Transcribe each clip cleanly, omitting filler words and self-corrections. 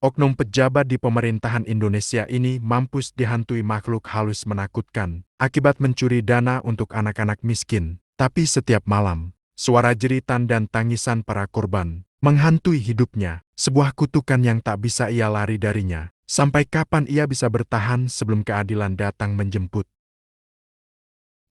Oknum pejabat di pemerintahan Indonesia ini mampus dihantui makhluk halus menakutkan akibat mencuri dana untuk anak-anak miskin. Tapi setiap malam, suara jeritan dan tangisan para korban menghantui hidupnya, sebuah kutukan yang tak bisa ia lari darinya. Sampai kapan ia bisa bertahan sebelum keadilan datang menjemput?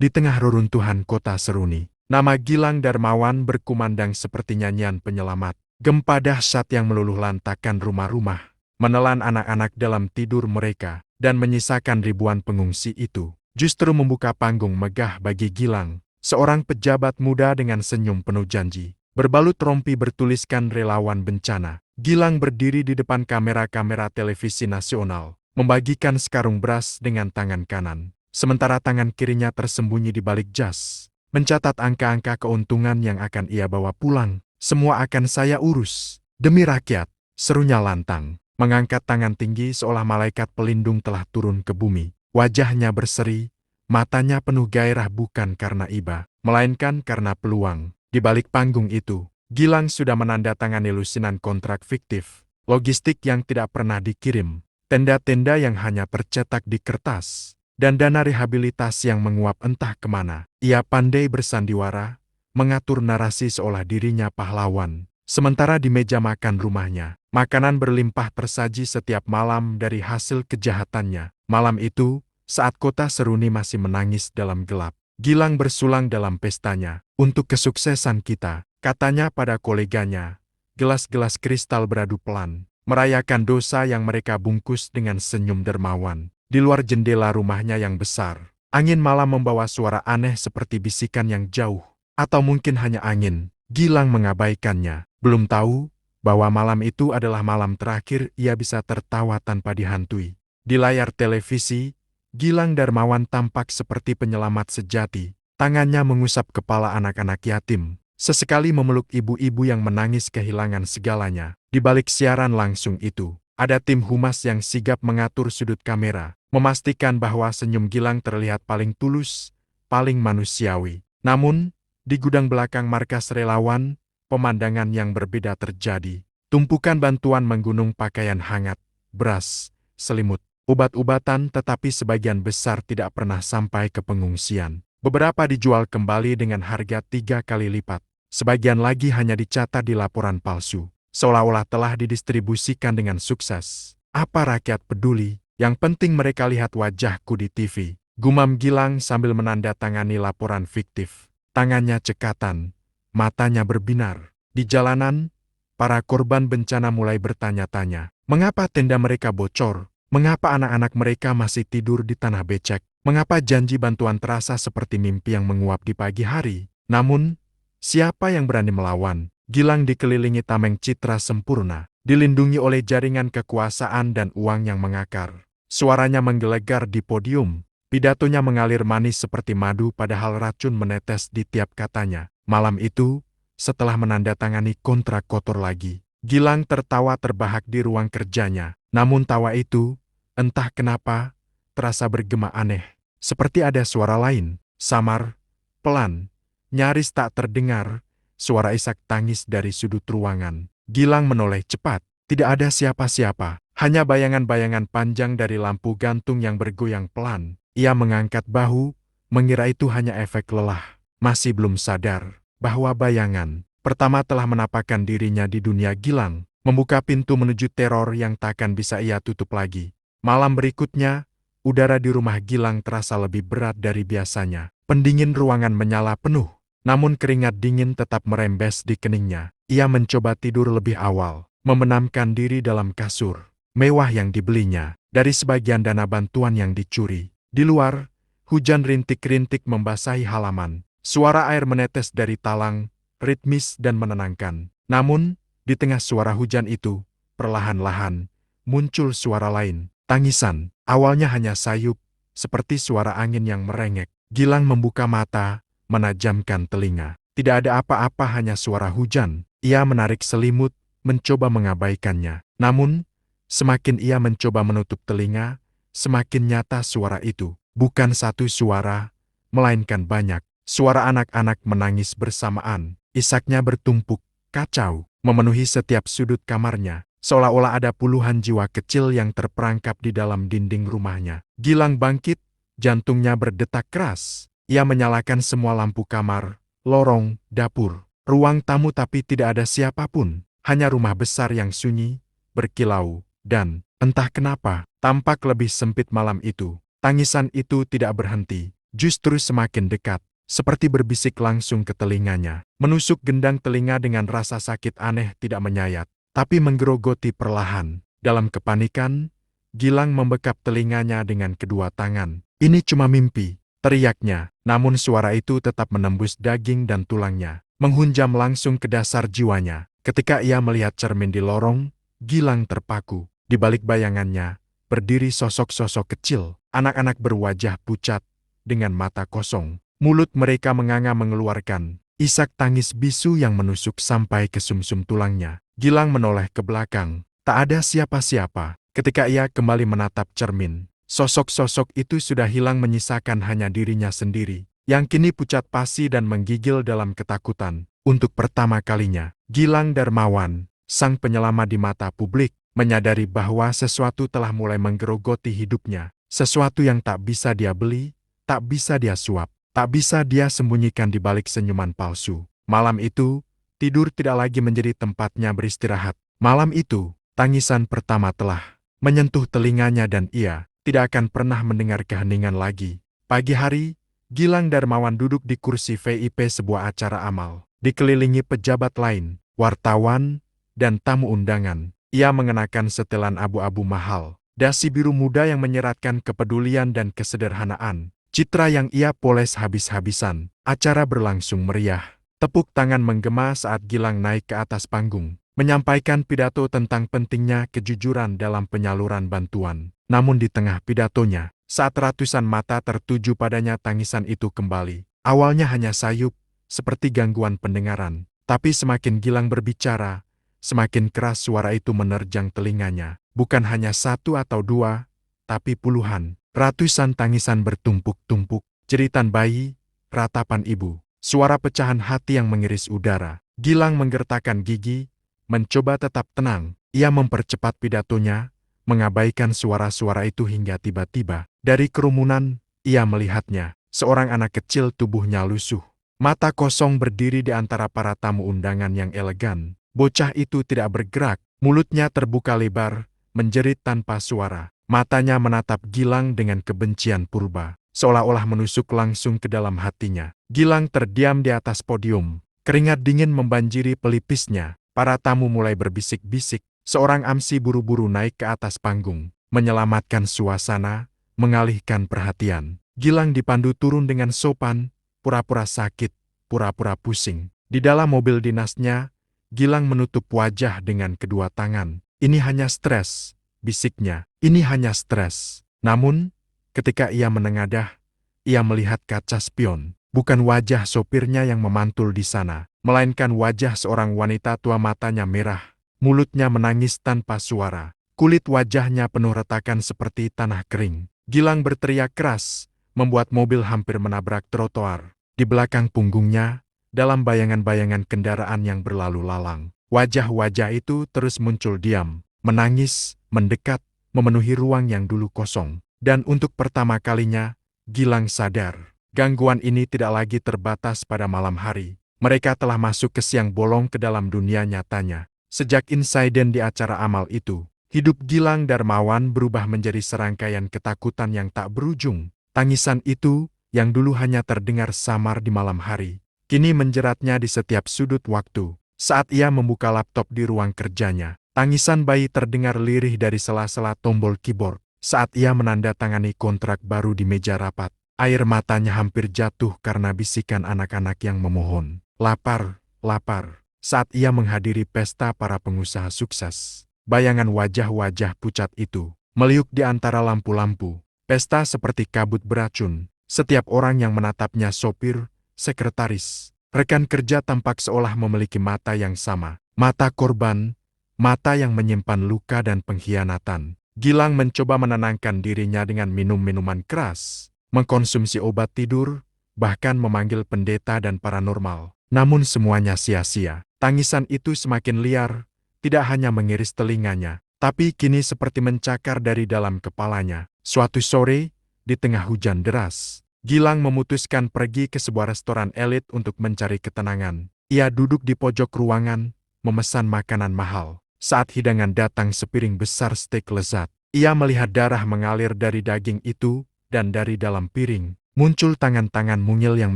Di tengah reruntuhan kota Seruni, nama Gilang Darmawan berkumandang seperti nyanyian penyelamat. Gempa dahsyat yang meluluh lantakan rumah-rumah, menelan anak-anak dalam tidur mereka, dan menyisakan ribuan pengungsi itu, justru membuka panggung megah bagi Gilang, seorang pejabat muda dengan senyum penuh janji. Berbalut rompi bertuliskan relawan bencana, Gilang berdiri di depan kamera-kamera televisi nasional, membagikan sekarung beras dengan tangan kanan, sementara tangan kirinya tersembunyi di balik jas, mencatat angka-angka keuntungan yang akan ia bawa pulang. Semua akan saya urus, demi rakyat, serunya lantang, mengangkat tangan tinggi seolah malaikat pelindung telah turun ke bumi. Wajahnya berseri, matanya penuh gairah bukan karena iba, melainkan karena peluang. Di balik panggung itu, Gilang sudah menandatangani lusinan kontrak fiktif, logistik yang tidak pernah dikirim, tenda-tenda yang hanya tercetak di kertas, dan dana rehabilitasi yang menguap entah kemana. Ia pandai bersandiwara, mengatur narasi seolah dirinya pahlawan. Sementara di meja makan rumahnya, makanan berlimpah tersaji setiap malam dari hasil kejahatannya. Malam itu, saat kota Seruni masih menangis dalam gelap, Gilang bersulang dalam pestanya. Untuk kesuksesan kita, katanya pada koleganya, gelas-gelas kristal beradu pelan, merayakan dosa yang mereka bungkus dengan senyum dermawan. Di luar jendela rumahnya yang besar, angin malam membawa suara aneh seperti bisikan yang jauh. Atau mungkin hanya angin. Gilang mengabaikannya. Belum tahu bahwa malam itu adalah malam terakhir ia bisa tertawa tanpa dihantui. Di layar televisi, Gilang Darmawan tampak seperti penyelamat sejati. Tangannya mengusap kepala anak-anak yatim, sesekali memeluk ibu-ibu yang menangis kehilangan segalanya. Di balik siaran langsung itu, ada tim humas yang sigap mengatur sudut kamera, memastikan bahwa senyum Gilang terlihat paling tulus, paling manusiawi. Namun, di gudang belakang markas relawan, pemandangan yang berbeda terjadi. Tumpukan bantuan menggunung pakaian hangat, beras, selimut, obat-obatan tetapi sebagian besar tidak pernah sampai ke pengungsian. Beberapa dijual kembali dengan harga 3 kali lipat. Sebagian lagi hanya dicatat di laporan palsu, seolah-olah telah didistribusikan dengan sukses. Apa rakyat peduli? Yang penting mereka lihat wajahku di TV. Gumam Gilang sambil menandatangani laporan fiktif. Tangannya cekatan, matanya berbinar. Di jalanan, para korban bencana mulai bertanya-tanya, mengapa tenda mereka bocor? Mengapa anak-anak mereka masih tidur di tanah becek? Mengapa janji bantuan terasa seperti mimpi yang menguap di pagi hari? Namun, siapa yang berani melawan? Gilang dikelilingi tameng citra sempurna, dilindungi oleh jaringan kekuasaan dan uang yang mengakar. Suaranya menggelegar di podium. Pidatonya mengalir manis seperti madu padahal racun menetes di tiap katanya. Malam itu, setelah menandatangani kontrak kotor lagi, Gilang tertawa terbahak di ruang kerjanya. Namun tawa itu, entah kenapa, terasa bergema aneh. Seperti ada suara lain, samar, pelan, nyaris tak terdengar, suara isak tangis dari sudut ruangan. Gilang menoleh cepat, tidak ada siapa-siapa, hanya bayangan-bayangan panjang dari lampu gantung yang bergoyang pelan. Ia mengangkat bahu, mengira itu hanya efek lelah. Masih belum sadar bahwa bayangan pertama telah menapakkan dirinya di dunia Gilang, membuka pintu menuju teror yang takkan bisa ia tutup lagi. Malam berikutnya, udara di rumah Gilang terasa lebih berat dari biasanya. Pendingin ruangan menyala penuh, namun keringat dingin tetap merembes di keningnya. Ia mencoba tidur lebih awal, membenamkan diri dalam kasur mewah yang dibelinya dari sebagian dana bantuan yang dicuri. Di luar, hujan rintik-rintik membasahi halaman. Suara air menetes dari talang, ritmis dan menenangkan. Namun, di tengah suara hujan itu, perlahan-lahan, muncul suara lain. Tangisan, awalnya hanya sayup, seperti suara angin yang merengek. Gilang membuka mata, menajamkan telinga. Tidak ada apa-apa, hanya suara hujan. Ia menarik selimut, mencoba mengabaikannya. Namun, semakin ia mencoba menutup telinga, semakin nyata suara itu. Bukan satu suara, melainkan banyak. Suara anak-anak menangis bersamaan. Isaknya bertumpuk, kacau, memenuhi setiap sudut kamarnya. seolah-olah ada puluhan jiwa kecil yang terperangkap di dalam dinding rumahnya. Gilang bangkit, jantungnya berdetak keras. Ia menyalakan semua lampu kamar, lorong, dapur, ruang tamu tapi tidak ada siapapun. Hanya rumah besar yang sunyi, berkilau, dan, entah kenapa, tampak lebih sempit malam itu. Tangisan itu tidak berhenti, justru semakin dekat. Seperti berbisik langsung ke telinganya. Menusuk gendang telinga dengan rasa sakit aneh tidak menyayat, tapi menggerogoti perlahan. Dalam kepanikan, Gilang membekap telinganya dengan kedua tangan. Ini cuma mimpi, teriaknya. Namun suara itu tetap menembus daging dan tulangnya, menghunjam langsung ke dasar jiwanya. Ketika ia melihat cermin di lorong, Gilang terpaku. Di balik bayangannya, berdiri sosok-sosok kecil, anak-anak berwajah pucat, dengan mata kosong. Mulut mereka menganga mengeluarkan isak tangis bisu yang menusuk sampai ke sumsum tulangnya. Gilang menoleh ke belakang. Tak ada siapa-siapa. Ketika ia kembali menatap cermin, sosok-sosok itu sudah hilang menyisakan hanya dirinya sendiri, yang kini pucat pasi dan menggigil dalam ketakutan. Untuk pertama kalinya, Gilang Darmawan, sang penyelamat di mata publik, menyadari bahwa sesuatu telah mulai menggerogoti hidupnya. Sesuatu yang tak bisa dia beli, tak bisa dia suap. Tak bisa dia sembunyikan di balik senyuman palsu. Malam itu, tidur tidak lagi menjadi tempatnya beristirahat. Malam itu, tangisan pertama telah menyentuh telinganya dan ia tidak akan pernah mendengar keheningan lagi. Pagi hari, Gilang Darmawan duduk di kursi VIP sebuah acara amal. Dikelilingi pejabat lain, wartawan, dan tamu undangan. Ia mengenakan setelan abu-abu mahal, dasi biru muda yang menyeratkan kepedulian dan kesederhanaan. Citra yang ia poles habis-habisan. Acara berlangsung meriah. Tepuk tangan menggema saat Gilang naik ke atas panggung, menyampaikan pidato tentang pentingnya kejujuran dalam penyaluran bantuan. Namun di tengah pidatonya, saat ratusan mata tertuju padanya, tangisan itu kembali. Awalnya hanya sayup, seperti gangguan pendengaran. Tapi semakin Gilang berbicara, semakin keras suara itu menerjang telinganya. Bukan hanya satu atau dua, tapi puluhan. Ratusan tangisan bertumpuk-tumpuk, jeritan bayi, ratapan ibu, suara pecahan hati yang mengiris udara. Gilang menggertakkan gigi, mencoba tetap tenang. Ia mempercepat pidatonya, mengabaikan suara-suara itu hingga tiba-tiba, dari kerumunan, ia melihatnya, seorang anak kecil tubuhnya lusuh. Mata kosong berdiri di antara para tamu undangan yang elegan. Bocah itu tidak bergerak, mulutnya terbuka lebar, menjerit tanpa suara. Matanya menatap Gilang dengan kebencian purba, seolah-olah menusuk langsung ke dalam hatinya. Gilang terdiam di atas podium, keringat dingin membanjiri pelipisnya. Para tamu mulai berbisik-bisik, seorang MC buru-buru naik ke atas panggung, menyelamatkan suasana, mengalihkan perhatian. Gilang dipandu turun dengan sopan, pura-pura sakit, pura-pura pusing. Di dalam mobil dinasnya, Gilang menutup wajah dengan kedua tangan. Ini hanya stres, bisiknya. Ini hanya stres. Namun, ketika ia menengadah, ia melihat kaca spion. Bukan wajah sopirnya yang memantul di sana, melainkan wajah seorang wanita tua, matanya merah. Mulutnya menangis tanpa suara. Kulit wajahnya penuh retakan seperti tanah kering. Gilang berteriak keras, membuat mobil hampir menabrak trotoar. Di belakang punggungnya, dalam bayangan-bayangan kendaraan yang berlalu lalang, wajah-wajah itu terus muncul diam, menangis, mendekat, memenuhi ruang yang dulu kosong. Dan untuk pertama kalinya, Gilang sadar, gangguan ini tidak lagi terbatas pada malam hari. Mereka telah masuk ke siang bolong, ke dalam dunia nyatanya. Sejak insiden di acara amal itu, hidup Gilang Darmawan berubah menjadi serangkaian ketakutan yang tak berujung. Tangisan itu, yang dulu hanya terdengar samar di malam hari, kini menjeratnya di setiap sudut waktu. Saat ia membuka laptop di ruang kerjanya, tangisan bayi terdengar lirih dari sela-sela tombol keyboard. Saat ia menandatangani kontrak baru di meja rapat, air matanya hampir jatuh karena bisikan anak-anak yang memohon. Lapar, lapar. Saat ia menghadiri pesta para pengusaha sukses, bayangan wajah-wajah pucat itu meliuk di antara lampu-lampu. Pesta seperti kabut beracun. Setiap orang yang menatapnya, sopir, sekretaris, rekan kerja, tampak seolah memiliki mata yang sama. Mata korban, mata yang menyimpan luka dan pengkhianatan. Gilang mencoba menenangkan dirinya dengan minum minuman keras, mengkonsumsi obat tidur, bahkan memanggil pendeta dan paranormal. Namun semuanya sia-sia. Tangisan itu semakin liar, tidak hanya mengiris telinganya, tapi kini seperti mencakar dari dalam kepalanya. Suatu sore, di tengah hujan deras, Gilang memutuskan pergi ke sebuah restoran elit untuk mencari ketenangan. Ia duduk di pojok ruangan, memesan makanan mahal. Saat hidangan datang sepiring besar steak lezat, ia melihat darah mengalir dari daging itu, dan dari dalam piring, muncul tangan-tangan mungil yang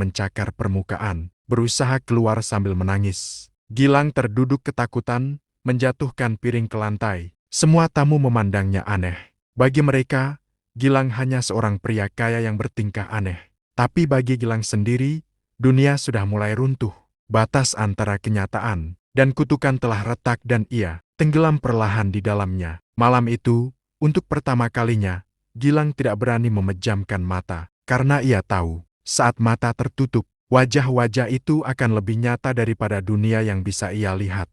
mencakar permukaan, berusaha keluar sambil menangis. Gilang terduduk ketakutan, menjatuhkan piring ke lantai. Semua tamu memandangnya aneh. Bagi mereka, Gilang hanya seorang pria kaya yang bertingkah aneh. Tapi bagi Gilang sendiri, dunia sudah mulai runtuh. Batas antara kenyataan dan kutukan telah retak dan ia tenggelam perlahan di dalamnya. Malam itu, untuk pertama kalinya, Gilang tidak berani memejamkan mata, karena ia tahu, saat mata tertutup, wajah-wajah itu akan lebih nyata daripada dunia yang bisa ia lihat.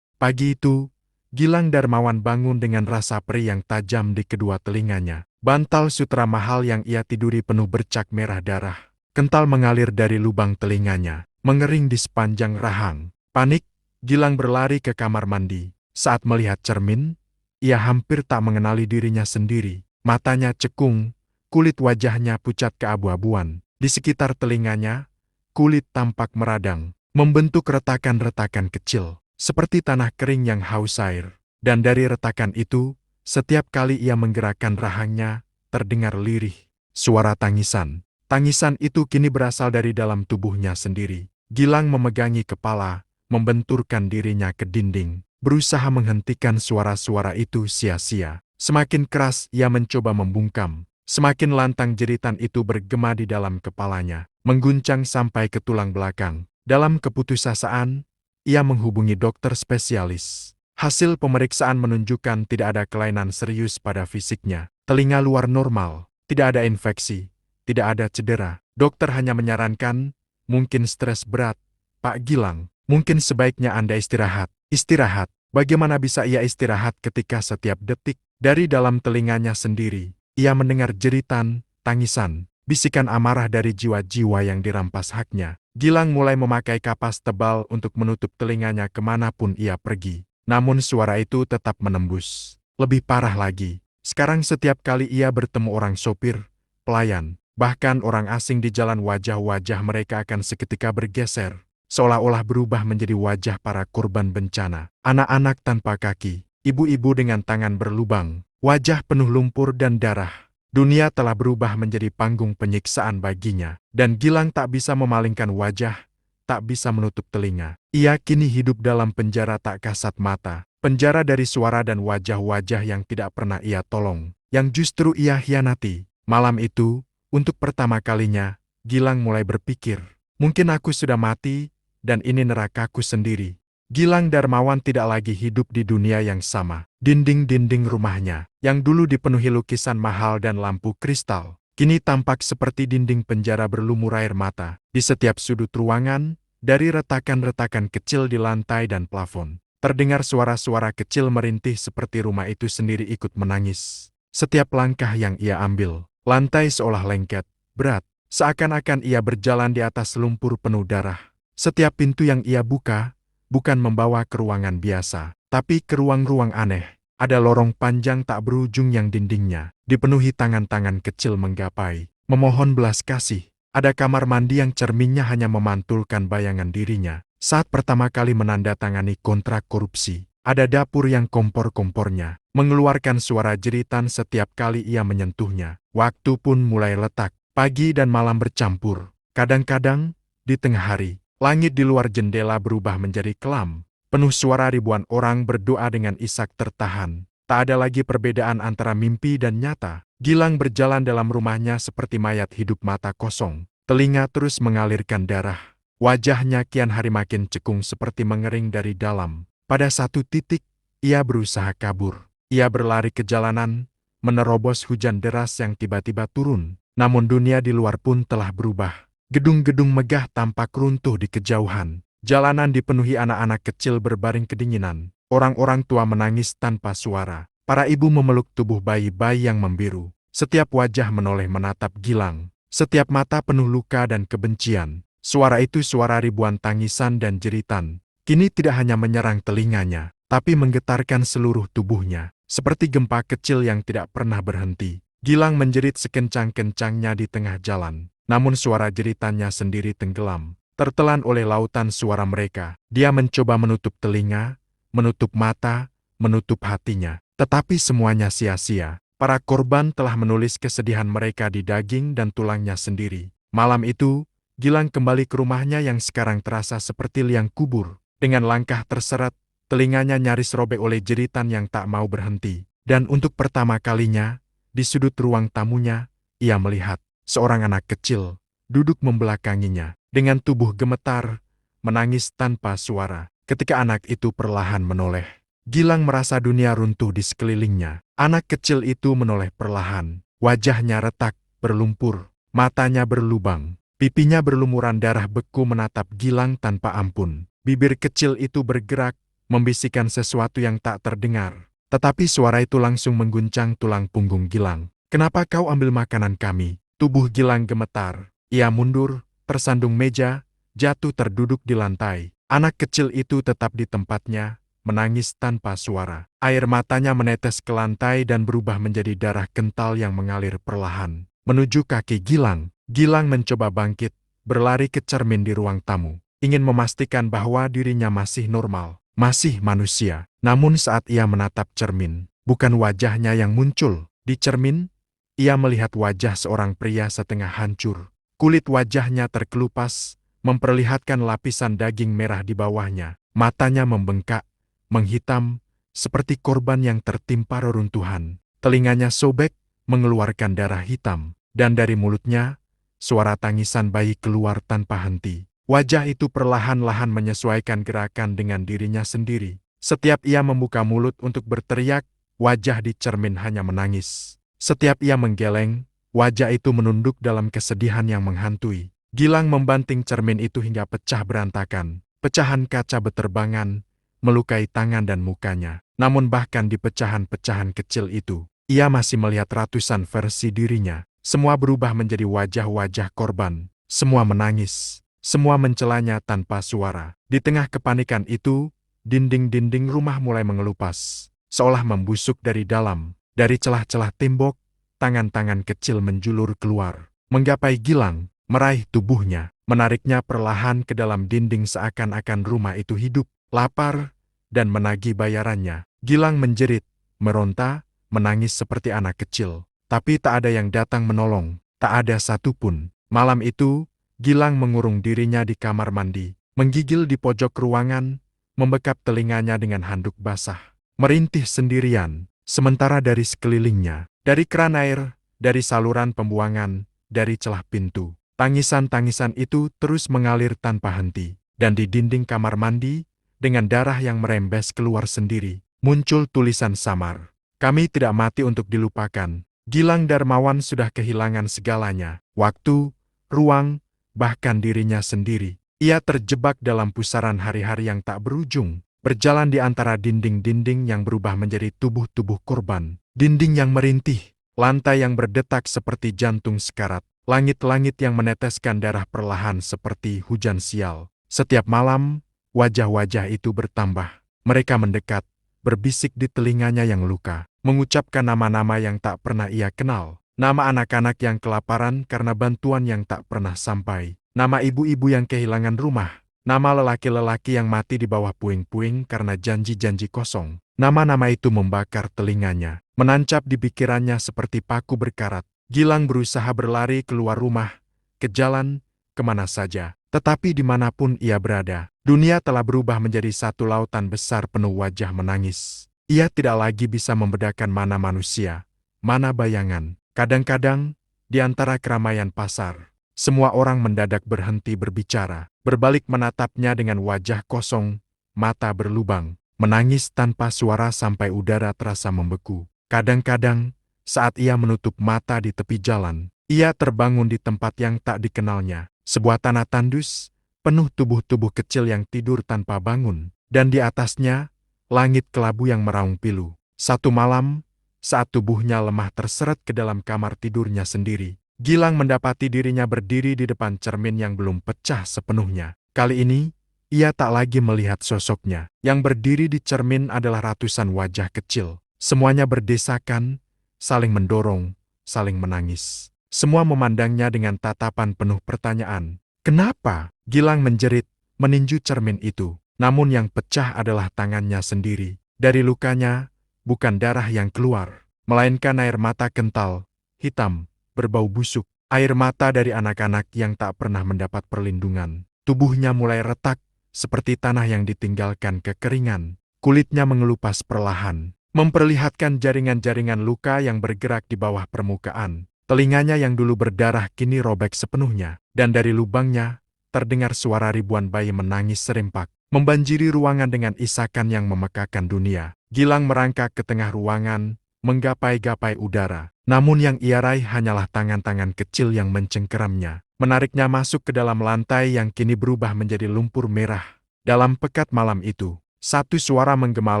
Pagi itu, Gilang Darmawan bangun dengan rasa perih yang tajam di kedua telinganya. Bantal sutra mahal yang ia tiduri penuh bercak merah darah, kental mengalir dari lubang telinganya, mengering di sepanjang rahang. Panik, Gilang berlari ke kamar mandi. Saat melihat cermin, ia hampir tak mengenali dirinya sendiri. Matanya cekung, kulit wajahnya pucat keabu-abuan. Di sekitar telinganya, kulit tampak meradang, membentuk retakan-retakan kecil, seperti tanah kering yang haus air. Dan dari retakan itu, setiap kali ia menggerakkan rahangnya, terdengar lirih suara tangisan. Tangisan itu kini berasal dari dalam tubuhnya sendiri. Gilang memegangi kepala, membenturkan dirinya ke dinding, berusaha menghentikan suara-suara itu sia-sia. Semakin keras ia mencoba membungkam, semakin lantang jeritan itu bergema di dalam kepalanya, mengguncang sampai ke tulang belakang. Dalam keputusasaan, ia menghubungi dokter spesialis. Hasil pemeriksaan menunjukkan tidak ada kelainan serius pada fisiknya. Telinga luar normal, tidak ada infeksi, tidak ada cedera. Dokter hanya menyarankan, mungkin stres berat, Pak Gilang. Mungkin sebaiknya Anda istirahat. Istirahat. Bagaimana bisa ia istirahat ketika setiap detik, dari dalam telinganya sendiri, ia mendengar jeritan, tangisan, bisikan amarah dari jiwa-jiwa yang dirampas haknya. Gilang mulai memakai kapas tebal untuk menutup telinganya kemanapun ia pergi. Namun suara itu tetap menembus. Lebih parah lagi, sekarang setiap kali ia bertemu orang sopir, pelayan, bahkan orang asing di jalan, wajah-wajah mereka akan seketika bergeser, seolah-olah berubah menjadi wajah para korban bencana. Anak-anak tanpa kaki, ibu-ibu dengan tangan berlubang, wajah penuh lumpur dan darah. Dunia telah berubah menjadi panggung penyiksaan baginya, dan Gilang tak bisa memalingkan wajah, tak bisa menutup telinga. Ia kini hidup dalam penjara tak kasat mata, penjara dari suara dan wajah-wajah yang tidak pernah ia tolong, yang justru ia hianati. Malam itu, untuk pertama kalinya, Gilang mulai berpikir, mungkin aku sudah mati, dan ini nerakaku sendiri. Gilang Darmawan tidak lagi hidup di dunia yang sama. Dinding-dinding rumahnya, yang dulu dipenuhi lukisan mahal dan lampu kristal, kini tampak seperti dinding penjara berlumur air mata. Di setiap sudut ruangan, dari retakan-retakan kecil di lantai dan plafon, terdengar suara-suara kecil merintih seperti rumah itu sendiri ikut menangis. Setiap langkah yang ia ambil, lantai seolah lengket, berat, seakan-akan ia berjalan di atas lumpur penuh darah. Setiap pintu yang ia buka, bukan membawa ke ruangan biasa, tapi ke ruang-ruang aneh. Ada lorong panjang tak berujung yang dindingnya dipenuhi tangan-tangan kecil menggapai, memohon belas kasih. Ada kamar mandi yang cerminnya hanya memantulkan bayangan dirinya saat pertama kali menandatangani kontrak korupsi. Ada dapur yang kompor-kompornya mengeluarkan suara jeritan setiap kali ia menyentuhnya. Waktu pun mulai letak, pagi dan malam bercampur. Kadang-kadang, di tengah hari, langit di luar jendela berubah menjadi kelam, penuh suara ribuan orang berdoa dengan isak tertahan. Tak ada lagi perbedaan antara mimpi dan nyata. Gilang berjalan dalam rumahnya seperti mayat hidup, mata kosong, telinga terus mengalirkan darah. Wajahnya kian hari makin cekung seperti mengering dari dalam. Pada satu titik, ia berusaha kabur. Ia berlari ke jalanan, menerobos hujan deras yang tiba-tiba turun. Namun dunia di luar pun telah berubah. Gedung-gedung megah tampak runtuh di kejauhan. Jalanan dipenuhi anak-anak kecil berbaring kedinginan. Orang-orang tua menangis tanpa suara. Para ibu memeluk tubuh bayi-bayi yang membiru. Setiap wajah menoleh menatap Gilang. Setiap mata penuh luka dan kebencian. Suara itu suara ribuan tangisan dan jeritan. Kini tidak hanya menyerang telinganya, tapi menggetarkan seluruh tubuhnya, seperti gempa kecil yang tidak pernah berhenti. Gilang menjerit sekencang-kencangnya di tengah jalan, namun suara jeritannya sendiri tenggelam, tertelan oleh lautan suara mereka. Dia mencoba menutup telinga, menutup mata, menutup hatinya, tetapi semuanya sia-sia. Para korban telah menulis kesedihan mereka di daging dan tulangnya sendiri. Malam itu, Gilang kembali ke rumahnya yang sekarang terasa seperti liang kubur. Dengan langkah terseret, telinganya nyaris robek oleh jeritan yang tak mau berhenti. Dan untuk pertama kalinya, di sudut ruang tamunya, ia melihat seorang anak kecil duduk membelakanginya. Dengan tubuh gemetar, menangis tanpa suara. Ketika anak itu perlahan menoleh, Gilang merasa dunia runtuh di sekelilingnya. Anak kecil itu menoleh perlahan. Wajahnya retak, berlumpur, matanya berlubang, pipinya berlumuran darah beku menatap Gilang tanpa ampun. Bibir kecil itu bergerak, membisikkan sesuatu yang tak terdengar. Tetapi suara itu langsung mengguncang tulang punggung Gilang. "Kenapa kau ambil makanan kami?" Tubuh Gilang gemetar. Ia mundur, tersandung meja, jatuh terduduk di lantai. Anak kecil itu tetap di tempatnya, menangis tanpa suara. Air matanya menetes ke lantai dan berubah menjadi darah kental yang mengalir perlahan menuju kaki Gilang. Gilang mencoba bangkit, berlari ke cermin di ruang tamu, ingin memastikan bahwa dirinya masih normal, masih manusia. Namun saat ia menatap cermin, bukan wajahnya yang muncul. Di cermin, ia melihat wajah seorang pria setengah hancur. Kulit wajahnya terkelupas, memperlihatkan lapisan daging merah di bawahnya. Matanya membengkak, menghitam, seperti korban yang tertimpa reruntuhan. Telinganya sobek, mengeluarkan darah hitam, dan dari mulutnya, suara tangisan bayi keluar tanpa henti. Wajah itu perlahan-lahan menyesuaikan gerakan dengan dirinya sendiri. Setiap ia membuka mulut untuk berteriak, wajah di cermin hanya menangis. Setiap ia menggeleng, wajah itu menunduk dalam kesedihan yang menghantui. Gilang membanting cermin itu hingga pecah berantakan. Pecahan kaca beterbangan, melukai tangan dan mukanya. Namun bahkan di pecahan-pecahan kecil itu, ia masih melihat ratusan versi dirinya. Semua berubah menjadi wajah-wajah korban. Semua menangis. Semua mencelanya tanpa suara. Di tengah kepanikan itu, dinding-dinding rumah mulai mengelupas, seolah membusuk dari dalam. Dari celah-celah tembok, tangan-tangan kecil menjulur keluar, menggapai Gilang, meraih tubuhnya, menariknya perlahan ke dalam dinding seakan-akan rumah itu hidup, lapar, dan menagih bayarannya. Gilang menjerit, meronta, menangis seperti anak kecil. Tapi tak ada yang datang menolong, tak ada satupun. Malam itu, Gilang mengurung dirinya di kamar mandi, menggigil di pojok ruangan, membekap telinganya dengan handuk basah, merintih sendirian. Sementara dari sekelilingnya, dari keran air, dari saluran pembuangan, dari celah pintu, tangisan-tangisan itu terus mengalir tanpa henti. Dan di dinding kamar mandi, dengan darah yang merembes keluar sendiri, muncul tulisan samar. "Kami tidak mati untuk dilupakan." Gilang Darmawan sudah kehilangan segalanya, waktu, ruang, bahkan dirinya sendiri. Ia terjebak dalam pusaran hari-hari yang tak berujung, berjalan di antara dinding-dinding yang berubah menjadi tubuh-tubuh korban, dinding yang merintih, lantai yang berdetak seperti jantung sekarat, langit-langit yang meneteskan darah perlahan seperti hujan sial. Setiap malam, wajah-wajah itu bertambah. Mereka mendekat, berbisik di telinganya yang luka, mengucapkan nama-nama yang tak pernah ia kenal, nama anak-anak yang kelaparan karena bantuan yang tak pernah sampai, nama ibu-ibu yang kehilangan rumah, nama lelaki-lelaki yang mati di bawah puing-puing karena janji-janji kosong. Nama-nama itu membakar telinganya, menancap di pikirannya seperti paku berkarat. Gilang berusaha berlari keluar rumah, ke jalan, kemana saja. Tetapi dimanapun ia berada, dunia telah berubah menjadi satu lautan besar penuh wajah menangis. Ia tidak lagi bisa membedakan mana manusia, mana bayangan. Kadang-kadang, di antara keramaian pasar, semua orang mendadak berhenti berbicara, berbalik menatapnya dengan wajah kosong, mata berlubang, menangis tanpa suara sampai udara terasa membeku. Kadang-kadang, saat ia menutup mata di tepi jalan, ia terbangun di tempat yang tak dikenalnya. Sebuah tanah tandus, penuh tubuh-tubuh kecil yang tidur tanpa bangun, dan di atasnya, langit kelabu yang meraung pilu. Satu malam, saat tubuhnya lemah terseret ke dalam kamar tidurnya sendiri, Gilang mendapati dirinya berdiri di depan cermin yang belum pecah sepenuhnya. Kali ini, Ia tak lagi melihat sosoknya. Yang berdiri di cermin adalah ratusan wajah kecil. Semuanya berdesakan, saling mendorong, saling menangis. Semua memandangnya dengan tatapan penuh pertanyaan. Kenapa? Gilang menjerit, meninju cermin itu. Namun yang pecah adalah tangannya sendiri. Dari lukanya, bukan darah yang keluar, melainkan air mata kental, hitam, berbau busuk. Air mata dari anak-anak yang tak pernah mendapat perlindungan. Tubuhnya mulai retak, seperti tanah yang ditinggalkan kekeringan. Kulitnya mengelupas perlahan, memperlihatkan jaringan-jaringan luka yang bergerak di bawah permukaan. Telinganya yang dulu berdarah kini robek sepenuhnya, dan dari lubangnya, terdengar suara ribuan bayi menangis serempak, membanjiri ruangan dengan isakan yang memekakan dunia. Gilang merangkak ke tengah ruangan, menggapai-gapai udara. Namun yang ia raih hanyalah tangan-tangan kecil yang mencengkeramnya, menariknya masuk ke dalam lantai yang kini berubah menjadi lumpur merah. Dalam pekat malam itu, satu suara menggema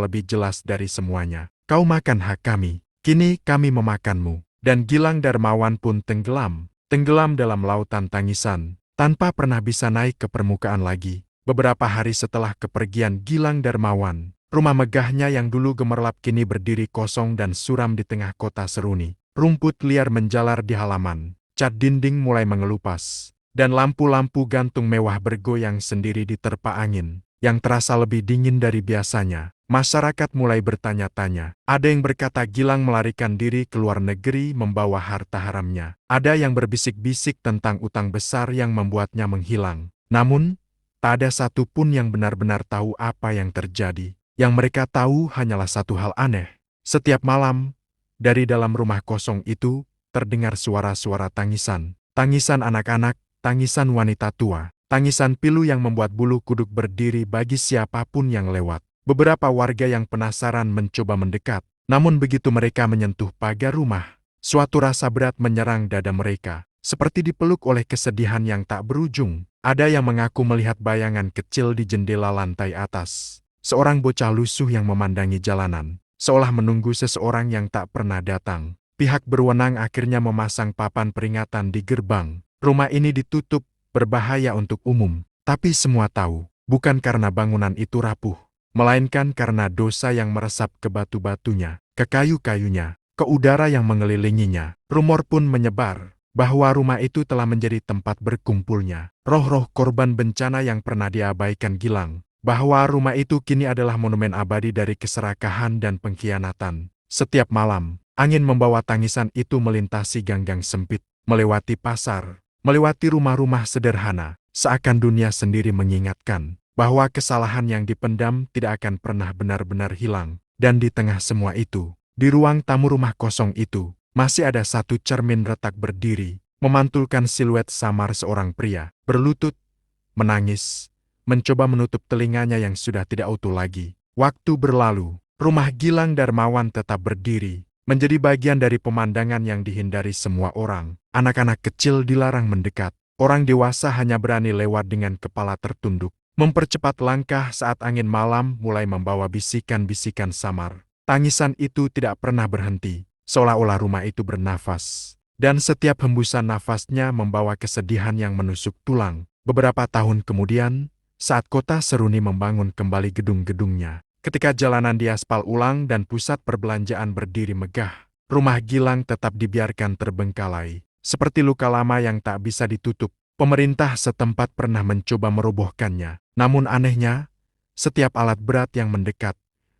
lebih jelas dari semuanya. Kau makan hak kami, kini kami memakanmu. Dan Gilang Darmawan pun tenggelam dalam lautan tangisan, tanpa pernah bisa naik ke permukaan lagi. Beberapa hari setelah kepergian Gilang Darmawan, rumah megahnya yang dulu gemerlap kini berdiri kosong dan suram di tengah kota Seruni. Rumput liar menjalar di halaman, cat dinding mulai mengelupas, dan lampu-lampu gantung mewah bergoyang sendiri diterpa angin, yang terasa lebih dingin dari biasanya. Masyarakat mulai bertanya-tanya. Ada yang berkata Gilang melarikan diri ke luar negeri membawa harta haramnya. Ada yang berbisik-bisik tentang utang besar yang membuatnya menghilang. Namun, tak ada satupun yang benar-benar tahu apa yang terjadi. Yang mereka tahu hanyalah satu hal aneh. Setiap malam, dari dalam rumah kosong itu, terdengar suara-suara tangisan. Tangisan anak-anak, tangisan wanita tua, tangisan pilu yang membuat bulu kuduk berdiri bagi siapapun yang lewat. Beberapa warga yang penasaran mencoba mendekat, namun begitu mereka menyentuh pagar rumah, suatu rasa berat menyerang dada mereka, seperti dipeluk oleh kesedihan yang tak berujung. Ada yang mengaku melihat bayangan kecil di jendela lantai atas. Seorang bocah lusuh yang memandangi jalanan, seolah menunggu seseorang yang tak pernah datang. Pihak berwenang akhirnya memasang papan peringatan di gerbang. Rumah ini ditutup, berbahaya untuk umum. Tapi semua tahu, bukan karena bangunan itu rapuh, melainkan karena dosa yang meresap ke batu-batunya, ke kayu-kayunya, ke udara yang mengelilinginya. Rumor pun menyebar bahwa rumah itu telah menjadi tempat berkumpulnya roh-roh korban bencana yang pernah diabaikan Gilang. Bahwa rumah itu kini adalah monumen abadi dari keserakahan dan pengkhianatan. Setiap malam, angin membawa tangisan itu melintasi gang-gang sempit, melewati pasar, melewati rumah-rumah sederhana, seakan dunia sendiri mengingatkan bahwa kesalahan yang dipendam tidak akan pernah benar-benar hilang. Dan di tengah semua itu, di ruang tamu rumah kosong itu, masih ada satu cermin retak berdiri, memantulkan siluet samar seorang pria, berlutut, menangis, mencoba menutup telinganya yang sudah tidak utuh lagi. Waktu berlalu, rumah Gilang Darmawan tetap berdiri, menjadi bagian dari pemandangan yang dihindari semua orang. Anak-anak kecil dilarang mendekat, orang dewasa hanya berani lewat dengan kepala tertunduk, mempercepat langkah saat angin malam mulai membawa bisikan-bisikan samar. Tangisan itu tidak pernah berhenti, seolah-olah rumah itu bernafas. Dan setiap hembusan nafasnya membawa kesedihan yang menusuk tulang. Beberapa tahun kemudian, saat kota Seruni membangun kembali gedung-gedungnya, ketika jalanan diaspal ulang dan pusat perbelanjaan berdiri megah, rumah Gilang tetap dibiarkan terbengkalai. Seperti luka lama yang tak bisa ditutup, pemerintah setempat pernah mencoba merobohkannya. Namun anehnya, setiap alat berat yang mendekat,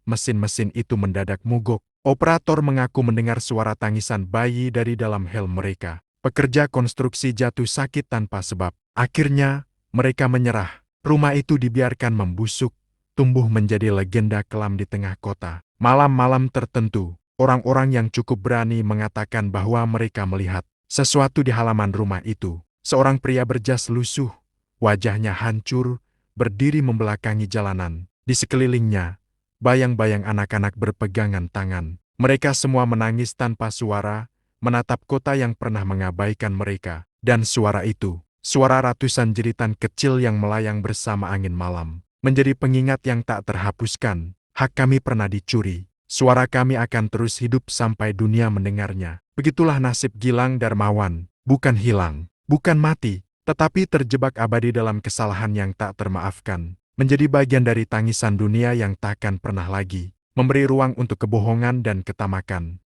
mesin-mesin itu mendadak mogok. Operator mengaku mendengar suara tangisan bayi dari dalam helm mereka. Pekerja konstruksi jatuh sakit tanpa sebab. Akhirnya, mereka menyerah. Rumah itu dibiarkan membusuk, tumbuh menjadi legenda kelam di tengah kota. Malam-malam tertentu, orang-orang yang cukup berani mengatakan bahwa mereka melihat sesuatu di halaman rumah itu. Seorang pria berjas lusuh, wajahnya hancur, berdiri membelakangi jalanan. Di sekelilingnya, bayang-bayang anak-anak berpegangan tangan. Mereka semua menangis tanpa suara, menatap kota yang pernah mengabaikan mereka. Dan suara itu, suara ratusan jeritan kecil yang melayang bersama angin malam, menjadi pengingat yang tak terhapuskan. Hak kami pernah dicuri, suara kami akan terus hidup sampai dunia mendengarnya. Begitulah nasib Gilang Darmawan, bukan hilang, bukan mati, tetapi terjebak abadi dalam kesalahan yang tak termaafkan. menjadi bagian dari tangisan dunia yang takkan pernah lagi memberi ruang untuk kebohongan dan ketamakan.